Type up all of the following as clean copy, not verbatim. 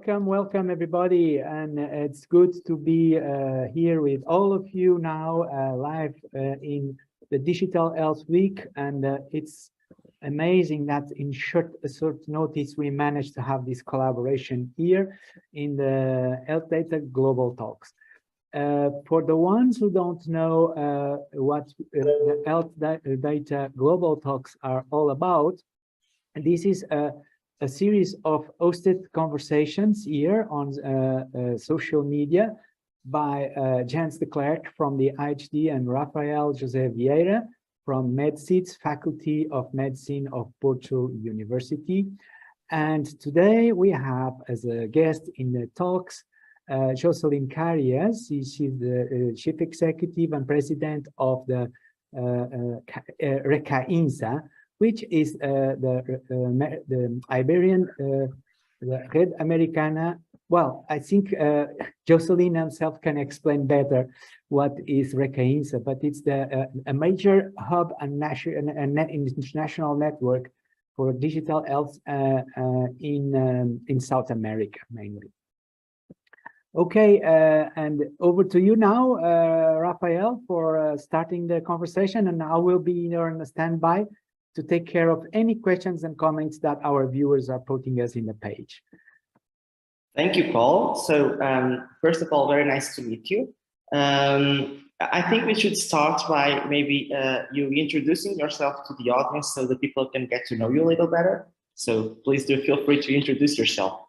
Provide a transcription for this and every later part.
Welcome everybody, and it's good to be here with all of you now live in the Digital Health Week, and it's amazing that in short notice we managed to have this collaboration here in the Health Data Global Talks. For the ones who don't know what the Health Data Global Talks are all about, this is a series of hosted conversations here on social media by Jens Declerck from the IHD and Rafael José Vieira from MEDCIDS, Faculty of Medicine of Porto University. And today we have as a guest in the talks Joseline Carías. She's the Chief Executive and President of the RECAINSA, which is the Iberian, the Red Americana. Well, I think Joseline himself can explain better what is RECAINSA, but it's a major hub and international network for digital health in South America, mainly. Okay, and over to you now, Rafael, for starting the conversation, and I will be here on the standby to take care of any questions and comments that our viewers are putting us in the page. Thank you, Paul. So first of all, very nice to meet you. I think we should start by maybe you introducing yourself to the audience so that people can get to know you a little better. So please do feel free to introduce yourself.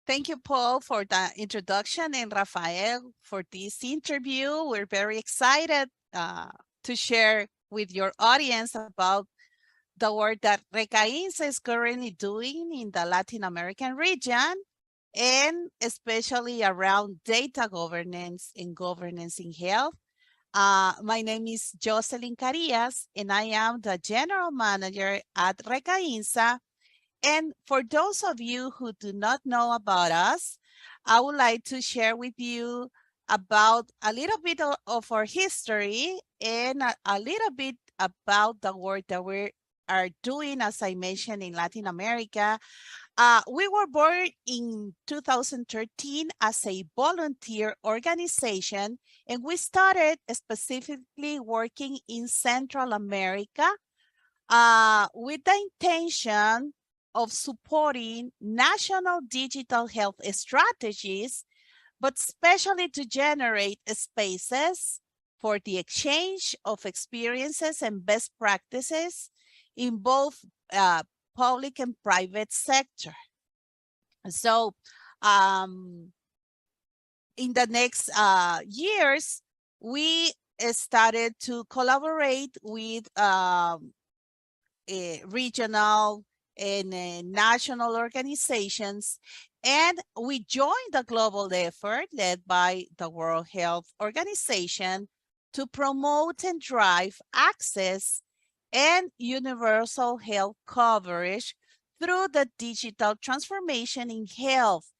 Thank you, Paul, for the introduction, and Rafael for this interview. We're very excited to share with your audience about the work that RECAINSA is currently doing in the Latin American region, and especially around data governance and governance in health. My name is Joseline Carías, and I am the General Manager at RECAINSA. And for those of you who do not know about us, I would like to share with you about a little bit of our history and a little bit about the work that we are doing, as I mentioned, in Latin America. We were born in 2013 as a volunteer organization, and we started specifically working in Central America with the intention of supporting national digital health strategies, but especially to generate spaces for the exchange of experiences and best practices in both public and private sector. So in the next years, we started to collaborate with regional and national organizations, and we joined the global effort led by the World Health Organization to promote and drive access and universal health coverage through the digital transformation in health,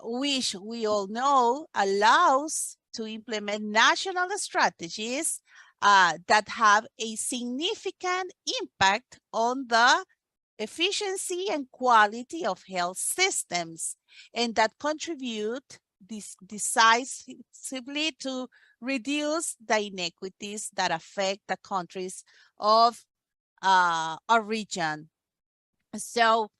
which we all know allows to implement national strategies that have a significant impact on the efficiency and quality of health systems, and that contribute decisively to reduce the inequities that affect the countries of our region. So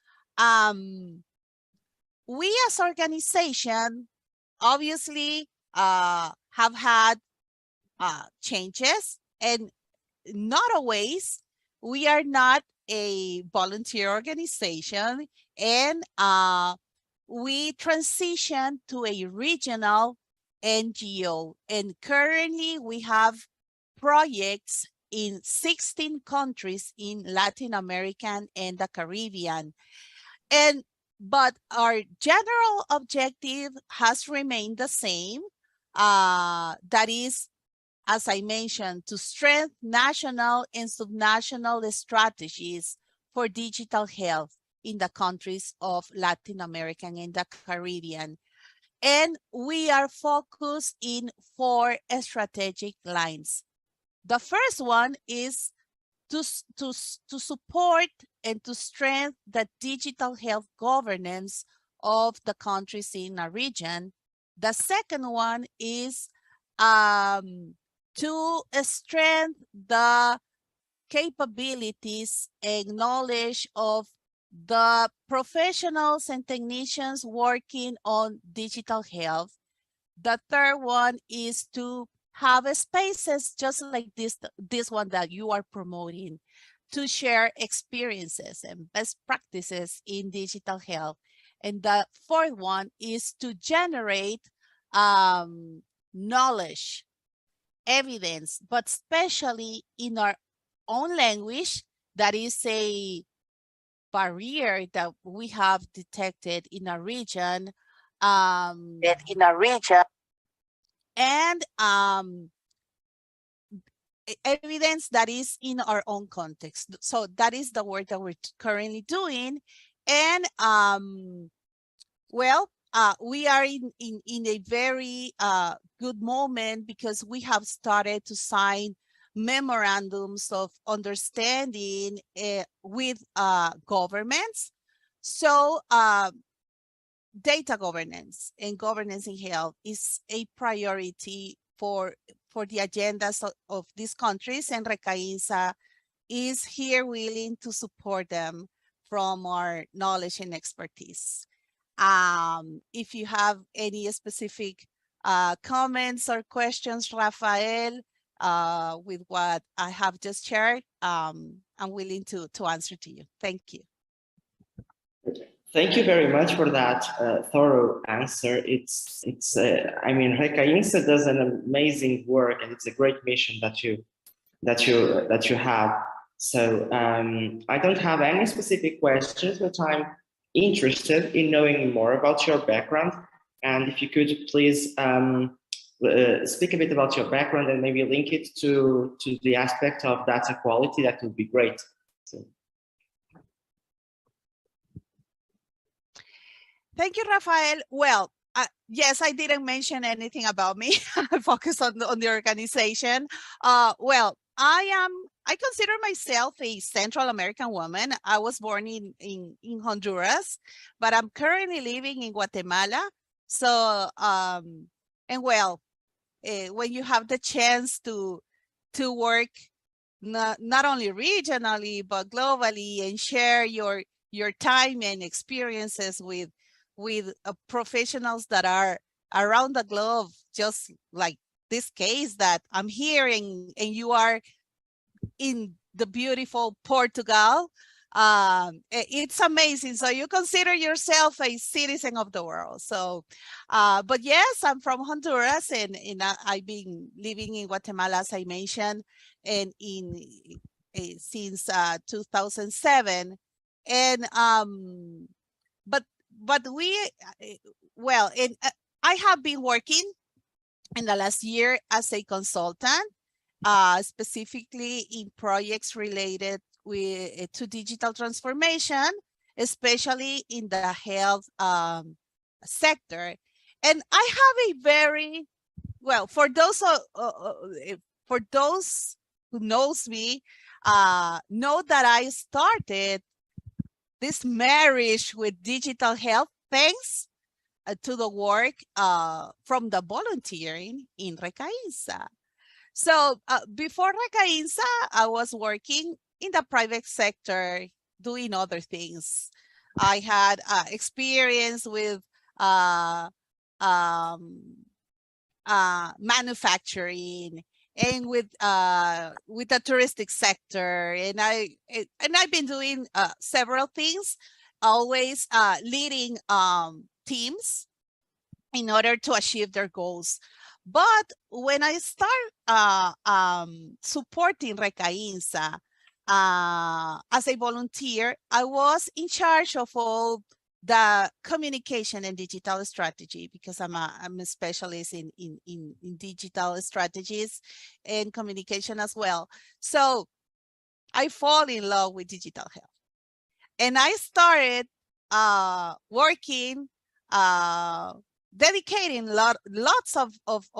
we as organization obviously have had changes, and not always. We are not a volunteer organization, and we transitioned to a regional NGO, and currently we have projects in 16 countries in Latin America and the Caribbean. But our general objective has remained the same. That is, as I mentioned, to strengthen national and subnational strategies for digital health in the countries of Latin America and the Caribbean. And we are focused in 4 strategic lines. The first one is to support and to strengthen the digital health governance of the countries in a region. The second one is to strengthen the capabilities and knowledge of the professionals and technicians working on digital health. The third one is to have spaces just like this one that you are promoting, to share experiences and best practices in digital health. And the fourth one is to generate knowledge, evidence, but especially in our own language. That is a barrier that we have detected in a region. And evidence that is in our own context. So that is the work that we're currently doing. And well, we are in a very good moment because we have started to sign memorandums of understanding with governments. So data governance and governance in health is a priority for the agendas of these countries, and RECAINSA is here willing to support them from our knowledge and expertise. If you have any specific comments or questions, Rafael, with what I have just shared, I'm willing to answer to you. Thank you. Thank you very much for that thorough answer. I mean, RECAINSA does an amazing work, and it's a great mission that you have. So I don't have any specific questions, but I'm interested in knowing more about your background. And if you could please speak a bit about your background and maybe link it to the aspect of data quality, that would be great. So. Thank you, Rafael. Well, yes, I didn't mention anything about me. I focus on the organization. Well, I consider myself a Central American woman. I was born in Honduras, but I'm currently living in Guatemala. So, and well, when you have the chance to work not only regionally, but globally, and share your time and experiences with professionals that are around the globe, just like this case that I'm hearing, and you are in the beautiful Portugal. It's amazing. So you consider yourself a citizen of the world. So, but yes, I'm from Honduras, and I've been living in Guatemala, as I mentioned, and since 2007. And but well, I have been working in the last year as a consultant, specifically in projects related to digital transformation, especially in the health sector. And I have a very, well, for those who knows me, know that I started this marriage with digital health thanks to the work from the volunteering in RECAINSA. So before RECAINSA, I was working in the private sector doing other things. I had experience with manufacturing and with the touristic sector, and I've been doing several things, always leading teams in order to achieve their goals. But when I start supporting RECAINSA as a volunteer, I was in charge of all the communication and digital strategy, because I'm a specialist in digital strategies and communication as well. So I fall in love with digital health, and I started working, dedicating lots of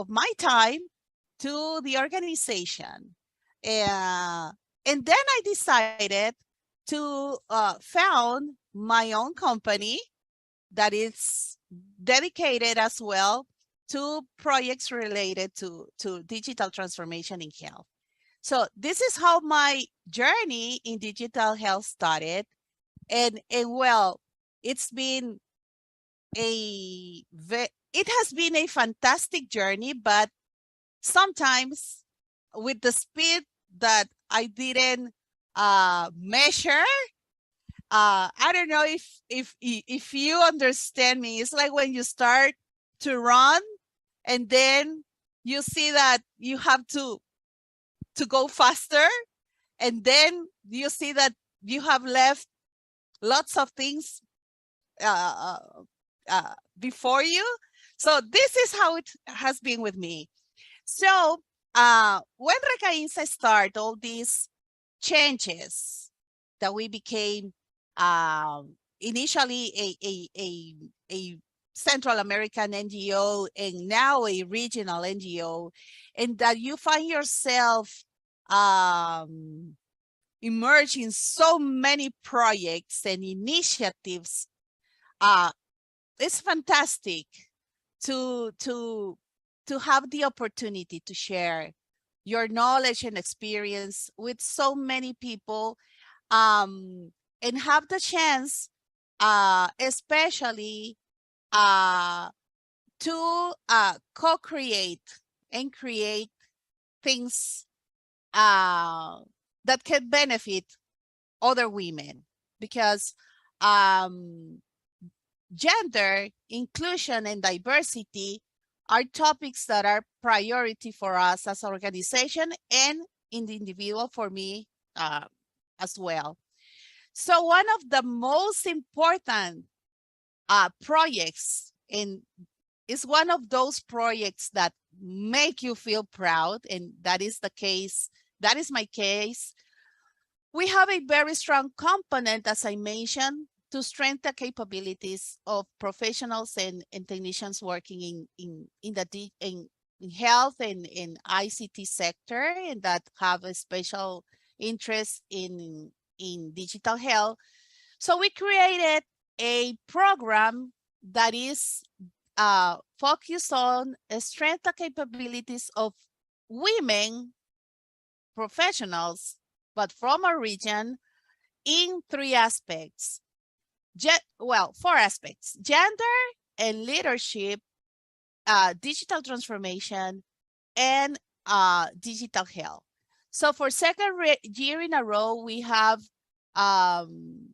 my time to the organization. And then I decided to found my own company that is dedicated as well to projects related to digital transformation in health. So this is how my journey in digital health started. And well, it has been a fantastic journey, but sometimes with the speed that I didn't measure, I don't know if you understand me. It's like when you start to run and then you see that you have to go faster, and then you see that you have left lots of things before you. So this is how it has been with me. So when RECAINSA started all these changes that we became initially a Central American NGO and now a regional NGO, and that you find yourself immersed in so many projects and initiatives, it's fantastic to have the opportunity to share your knowledge and experience with so many people, and have the chance, especially to co-create and create things that can benefit other women, because gender, inclusion, and diversity are topics that are priority for us as an organization and in the individual, for me as well. So one of the most important projects, and is one of those projects that make you feel proud, and that is the case, that is my case. We have a very strong component, as I mentioned, to strengthen the capabilities of professionals and technicians working in health and in ICT sector, and that have a special interest in digital health. So we created a program that is focused on strength the capabilities of women professionals, but from our region, in 3 aspects. Well, 4 aspects: gender and leadership, digital transformation, and digital health. So for second year in a row, we have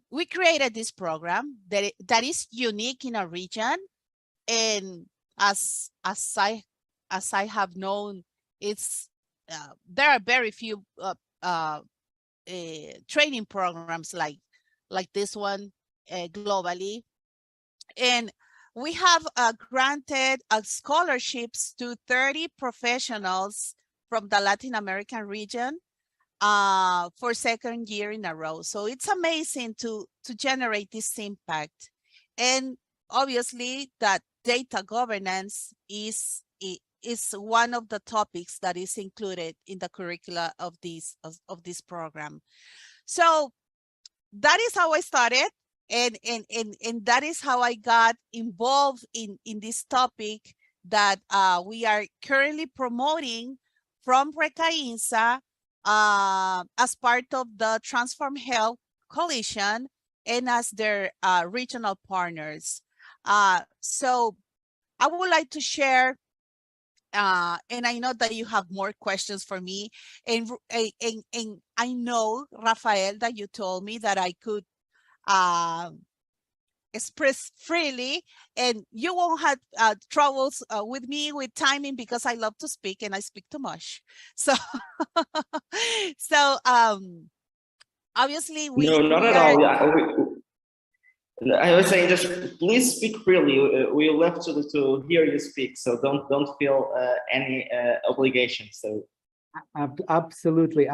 we created this program that is unique in our region, and as I have known, it's there are very few training programs like this one globally, and we have granted scholarships to 30 professionals from the Latin American region for second year in a row. So it's amazing to generate this impact, and obviously that data governance is one of the topics that is included in the curricula of this program. So that is how I started, and that is how I got involved in this topic that we are currently promoting from RECAINSA as part of the Transform Health Coalition and as their regional partners. So I would like to share, and I know that you have more questions for me, and I know, Rafael, that you told me that I could express freely, and you won't have troubles with me with timing, because I love to speak and I speak too much. So, so obviously no, not at all. I was saying, just please speak freely. We love to hear you speak, so don't feel any obligation. So. Absolutely,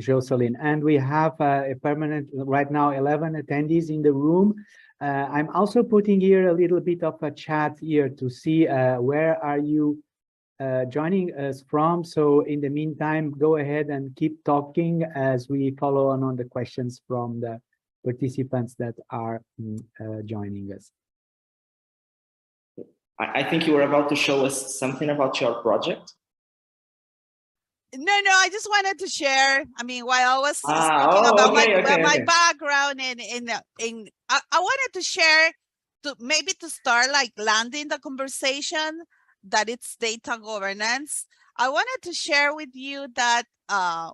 Joseline. And we have a permanent, right now, 11 attendees in the room. I'm also putting here a little bit of a chat here to see where are you joining us from. So in the meantime, go ahead and keep talking as we follow on the questions from the participants that are joining us. I think you were about to show us something about your project. No, I just wanted to share. I mean, while I was talking about my background I wanted to share maybe to start like landing the conversation that it's data governance. I wanted to share with you that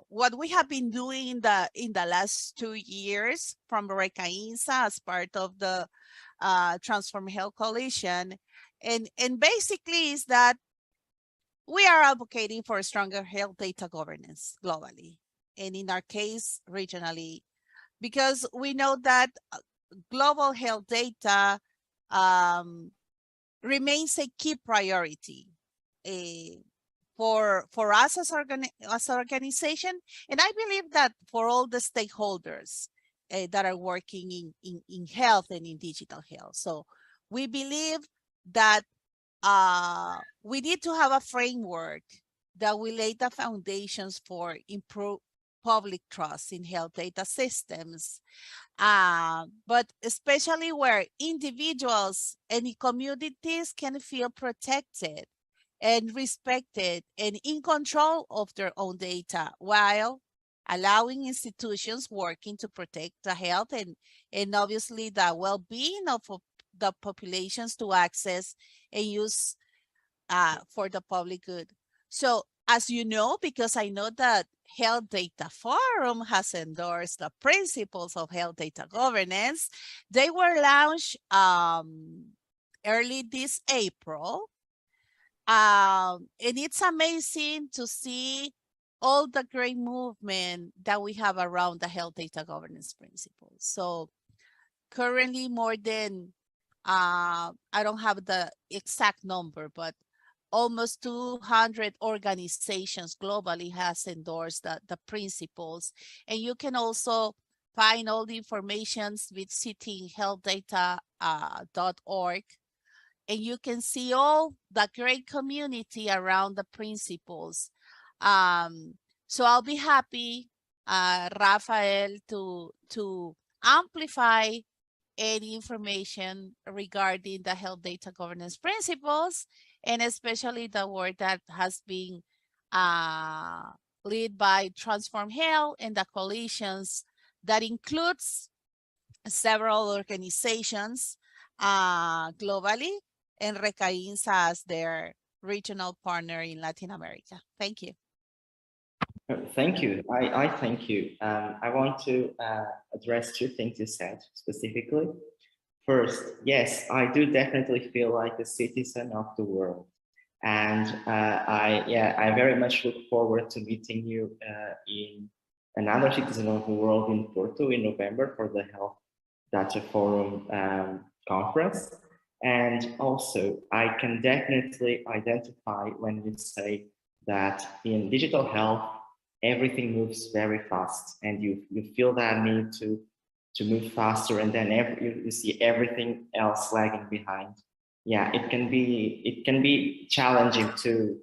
what we have been doing in the last 2 years from RECAINSA as part of the Transform Health Coalition, and basically is that we are advocating for stronger health data governance globally, and in our case, regionally, because we know that global health data remains a key priority for us as an organization, and I believe that for all the stakeholders that are working in health and in digital health. So we believe that we need to have a framework that will lay the foundations for improved public trust in health data systems, but especially where individuals and communities can feel protected and respected and in control of their own data, while allowing institutions working to protect the health and obviously the well-being of the populations to access and use for the public good. So as you know, because I know that Health Data Forum has endorsed the principles of health data governance, they were launched early this April. And it's amazing to see all the great movement that we have around the health data governance principles. So currently more than, I don't have the exact number, but almost 200 organizations globally has endorsed the principles. And you can also find all the information with cityhealthdata.org. And you can see all the great community around the principles. So I'll be happy, Rafael, to amplify any information regarding the health data governance principles, and especially the work that has been led by Transform Health and the coalitions that includes several organizations globally, and RECAINSA as their regional partner in Latin America. Thank you. Thank you. I thank you. I want to address 2 things you said specifically. First, yes, I do definitely feel like a citizen of the world. And I very much look forward to meeting you in another Citizen of the World in Porto in November for the Health Data Forum conference. And also, I can definitely identify when you say that in digital health, everything moves very fast, and you feel that need to move faster, and then you see everything else lagging behind. Yeah, it can be challenging to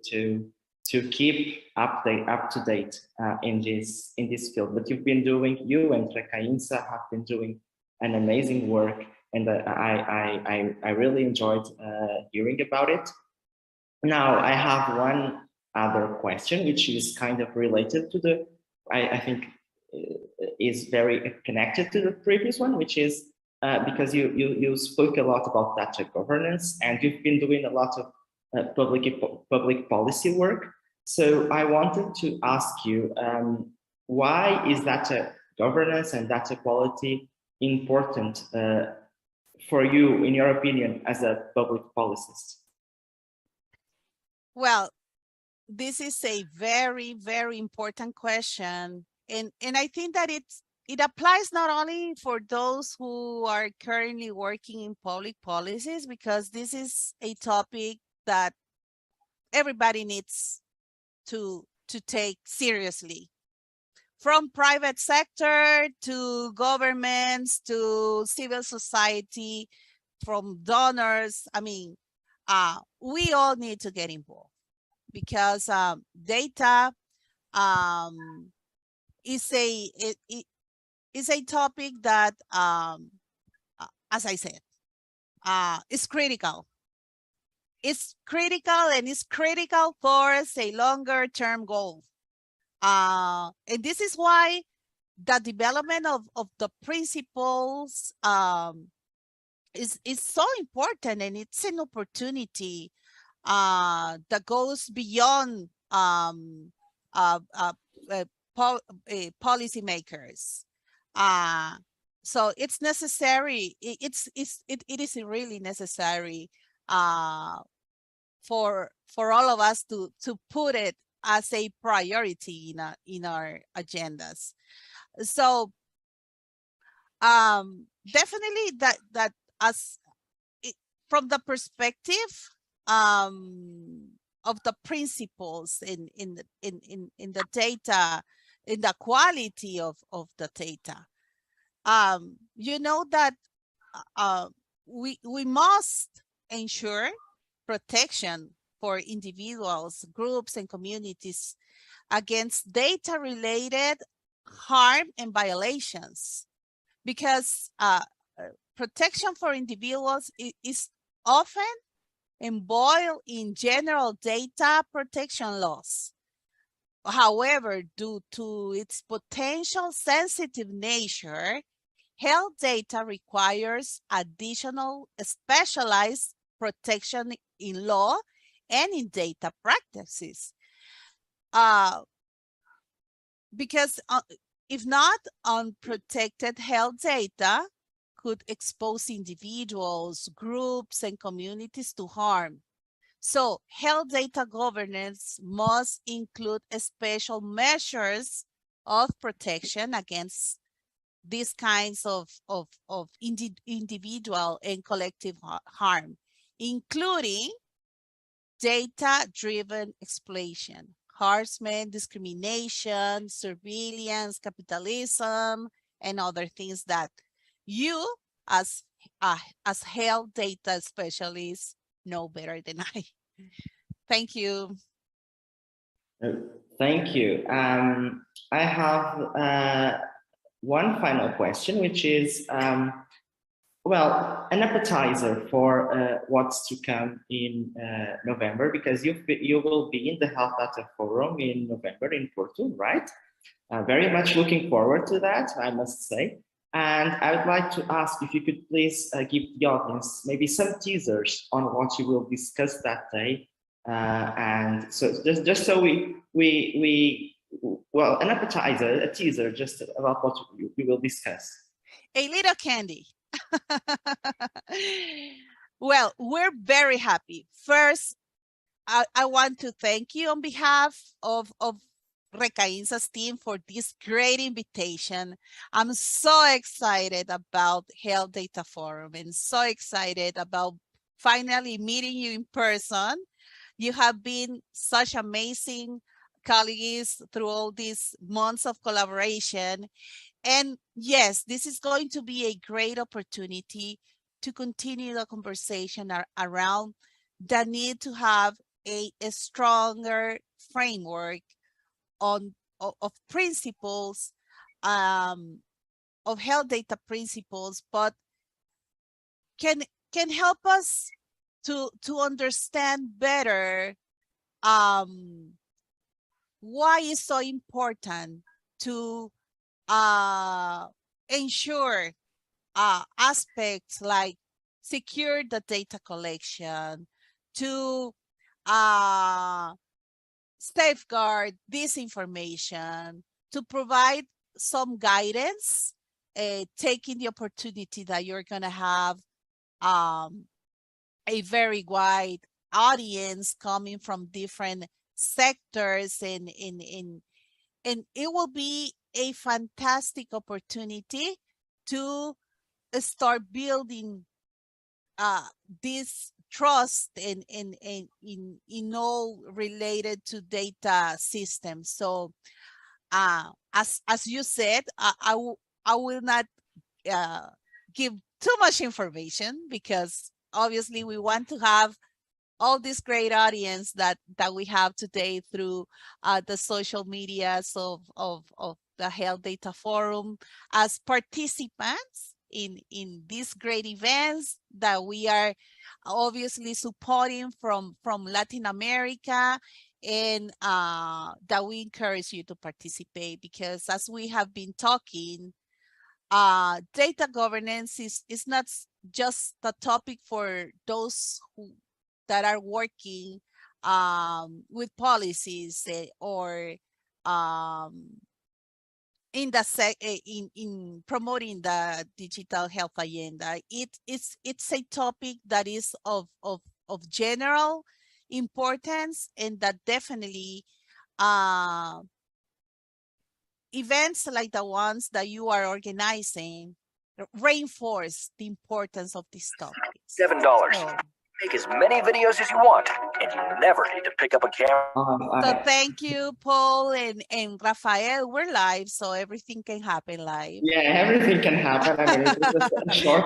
keep up to date in this field. But you and RECAINSA have been doing an amazing work, and I really enjoyed hearing about it. Now I have one other question, which is kind of related to the, I think is very connected to the previous one, which is because you spoke a lot about data governance, and you've been doing a lot of public policy work. So I wanted to ask you, why is data governance and data quality important for you, in your opinion, as a public policist? Well, this is a very, very important question. And I think that it applies not only for those who are currently working in public policies, because this is a topic that everybody needs to take seriously. From private sector to governments to civil society, from donors. I mean, we all need to get involved. because data is a topic that, as I said, is critical. It's critical, and it's critical for a longer term goal. And this is why the development of the principles is so important, and it's an opportunity that goes beyond policymakers. So it's necessary. It is really necessary for all of us to put it as a priority in our agendas. So definitely that as from the perspective of the principles in the data, in the quality of the data, you know that we must ensure protection for individuals, groups, and communities against data-related harm and violations, because protection for individuals is often embodied in general data protection laws. However, due to its potential sensitive nature, health data requires additional specialized protection in law and in data practices. Because if not, unprotected health data could expose individuals, groups, and communities to harm. So health data governance must include special measures of protection against these kinds of individual and collective harm, including data-driven exploitation, harassment, discrimination, surveillance, capitalism, and other things that you as health data specialists know better than I. Thank you. Thank you. I have one final question, which is, well, an appetizer for what's to come in November, because you will be in the Health Data Forum in November in Porto, right? Very much looking forward to that, I must say. And I would like to ask if you could please give the audience maybe some teasers on what you will discuss that day. And so just so well, an appetizer, a teaser, just about what we will discuss. A little candy. Well, we're very happy. First, I want to thank you on behalf of RECAINSA's team for this great invitation. I'm so excited about Health Data Forum and so excited about finally meeting you in person. You have been such amazing colleagues through all these months of collaboration. And yes, this is going to be a great opportunity to continue the conversation around the need to have a stronger framework of principles, of health data principles, but can help us to understand better why it's so important to ensure aspects like secure the data collection, to safeguard this information, to provide some guidance, taking the opportunity that you're going to have a very wide audience coming from different sectors, and it will be a fantastic opportunity to start building this trust in all related to data systems. So as you said, I will not give too much information, because obviously we want to have all this great audience that we have today through the social medias of the Health Data Forum as participants in these great events that we are obviously supporting from Latin America, and that we encourage you to participate, because as we have been talking, data governance is not just a topic for those that are working with policies or in promoting the digital health agenda. It's a topic that is of general importance, and that definitely events like the ones that you are organizing reinforce the importance of these topics. $7. So, Make as many videos as you want, and you never need to pick up a camera. so thank you, Paul and Rafael. We're live, so everything can happen live. Yeah, everything can happen. I mean, it's just a short,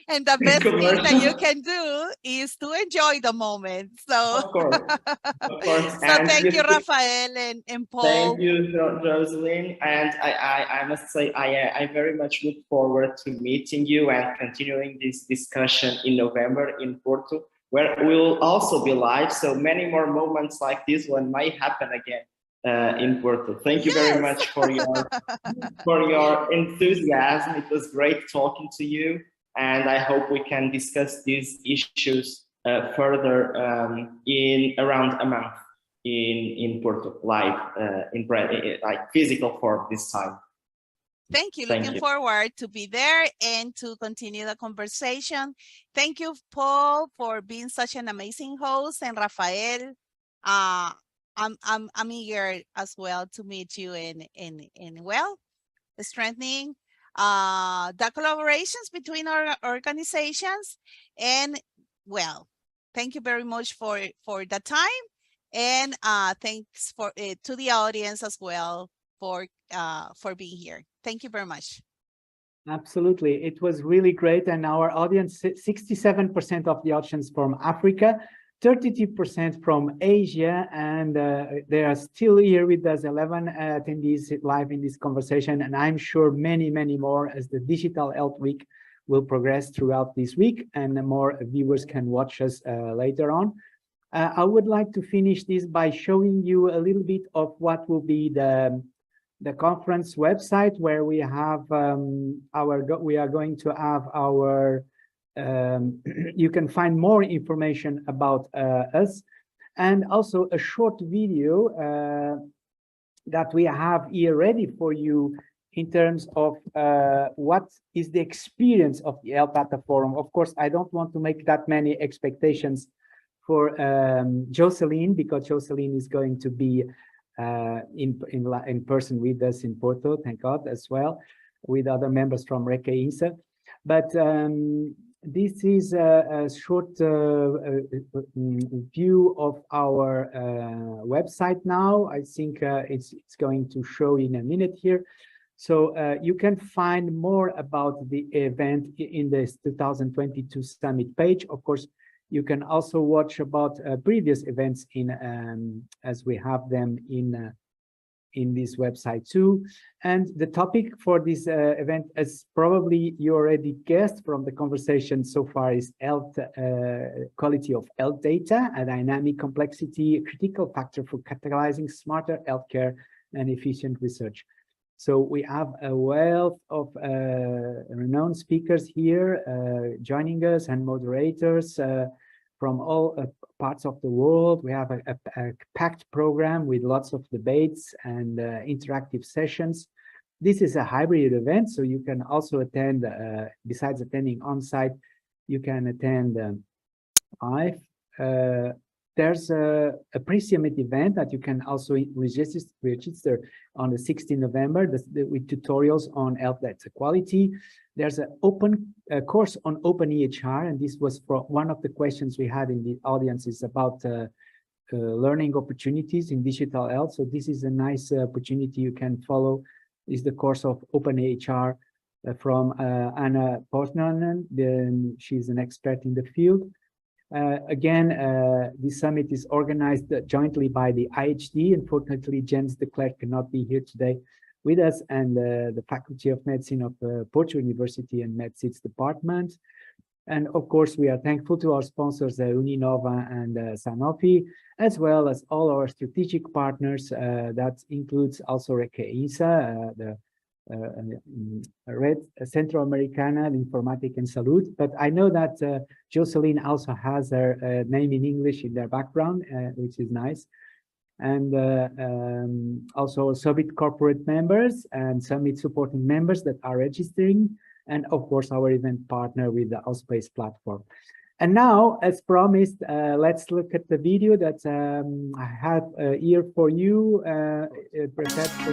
and the best thing that commercial. you can do is to enjoy the moment. So, Of course. so And thank you, Rafael and Paul. Thank you, Joseline. And I must say, I very much look forward to meeting you and continuing this discussion in November in Porto, where we will also be live. So many more moments like this one might happen again in Porto. Thank you very much for your enthusiasm. It was great talking to you, and I hope we can discuss these issues further in around a month in Porto, live in like physical form this time. Thank you. Looking forward to be there and to continue the conversation. Thank you, Paul, for being such an amazing host, and Rafael. I'm eager as well to meet you and well, strengthening the collaborations between our organizations. And well, thank you very much for the time, and thanks to the audience as well for being here. Thank you very much. Absolutely. It was really great. And our audience, 67% of the audience from Africa, 32% from Asia, and they are still here with us, 11 attendees live in this conversation. And I'm sure many, many more as the Digital Health Week will progress throughout this week, and more viewers can watch us later on. I would like to finish this by showing you a little bit of what will be the conference website, where we have we are going to have our you can find more information about us, and also a short video that we have here ready for you in terms of what is the experience of the Health Data Forum. Of course, I don't want to make that many expectations for Joseline, because Joseline is going to be in person with us in Porto, thank God, as well, with other members from RECAINSA. But this is a short view of our website now. I think it's going to show in a minute here. So you can find more about the event in this 2022 summit page. Of course, you can also watch about previous events as we have them in this website too. And the topic for this event, as probably you already guessed from the conversation so far, is health quality of health data, a dynamic complexity, a critical factor for catalyzing smarter healthcare and efficient research. So we have a wealth of renowned speakers here joining us, and moderators from all parts of the world. We have a packed program with lots of debates and interactive sessions. This is a hybrid event, so you can also attend, besides attending on-site, you can attend live. There's a pre-summit event that you can also register on the 16th November with tutorials on health data quality. There's an open course on open EHR, and this was for one of the questions we had in the audience is about learning opportunities in digital health. So this is a nice opportunity you can follow, is the course of open EHR from Anna Portnanen. She's an expert in the field. Again, this summit is organized jointly by the IHD. Unfortunately, James Declerck cannot be here today with us, and the Faculty of Medicine of Porto University and MEDCIDS department. And of course, we are thankful to our sponsors, Uninova and Sanofi, as well as all our strategic partners. That includes also RECAINSA, the Centroamericana de Informática and Salud. But I know that Joseline also has her name in English in their background, which is nice. And also Summit corporate members and Summit supporting members that are registering. And of course, our event partner with the Allspace platform. And now, as promised, let's look at the video that I have here for you, prepared for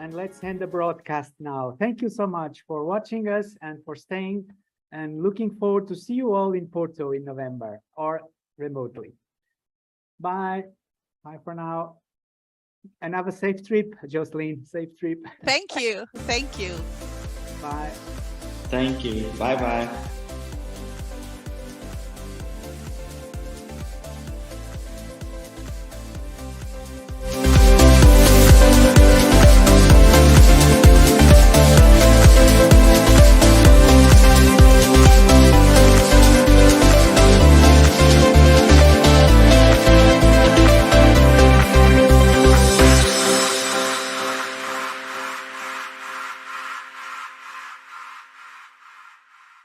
And let's end the broadcast now. Thank you so much for watching us and for staying, and looking forward to see you all in Porto in November or remotely. Bye. Bye for now. And have a safe trip, Joseline. Safe trip. Thank you. Thank you. Bye. Thank you. Bye-bye.